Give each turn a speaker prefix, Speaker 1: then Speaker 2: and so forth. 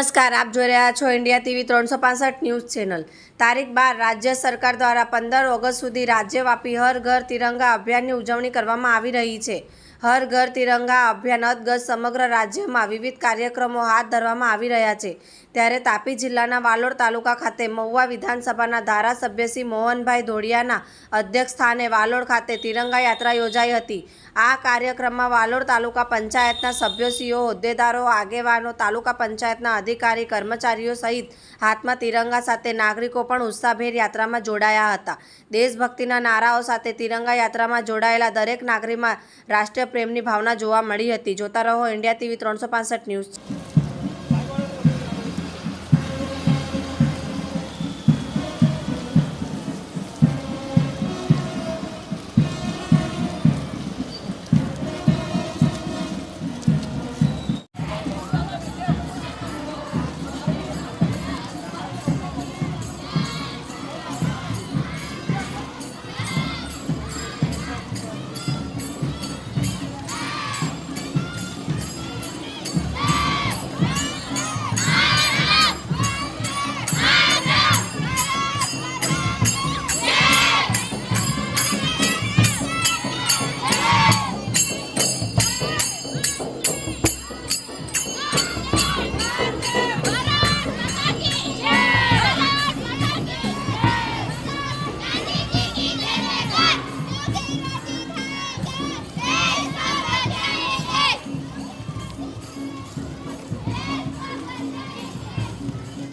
Speaker 1: નમસ્કાર, આપ જોઈ રહ્યા છો ઇન્ડિયા ટીવી 365 ન્યૂઝ ચેનલ। તારીખ 12 રાજ્ય સરકાર દ્વારા 15 ઓગસ્ટ સુધી રાજ્યવ્યાપી હર ઘર તિરંગા અભિયાનની ઉજવણી કરવામાં આવી રહી છે। હર ઘર તિરંગા અભિયાન અંતર્ગત સમગ્ર રાજ્યમાં વિવિધ કાર્યક્રમો હાથ ધરવામાં આવી રહ્યા છે। ત્યારે તાપી જિલ્લાના વાલોડ તાલુકા ખાતે મહુવા વિધાનસભાના ધારાસભ્ય શ્રી મોહનભાઈ ધોળિયાના અધ્યક્ષસ્થાને વાલોડ ખાતે તિરંગા યાત્રા યોજાઈ હતી। આ કાર્યક્રમમાં વાલોડ તાલુકા પંચાયતના સભ્યશ્રીઓ, હોદ્દેદારો, આગેવાનો, તાલુકા પંચાયતના અધિકારી, કર્મચારીઓ સહિત હાથમાં તિરંગા સાથે નાગરિકો પણ ઉત્સાહભેર યાત્રામાં જોડાયા હતા। દેશભક્તિના નારાઓ સાથે તિરંગા યાત્રામાં જોડાયેલા દરેક નાગરિકમાં રાષ્ટ્રીય પ્રેમની ભાવના જોવા મળી હતી। જોતા રહો ઇન્ડિયા ટીવી 365 ન્યૂઝ।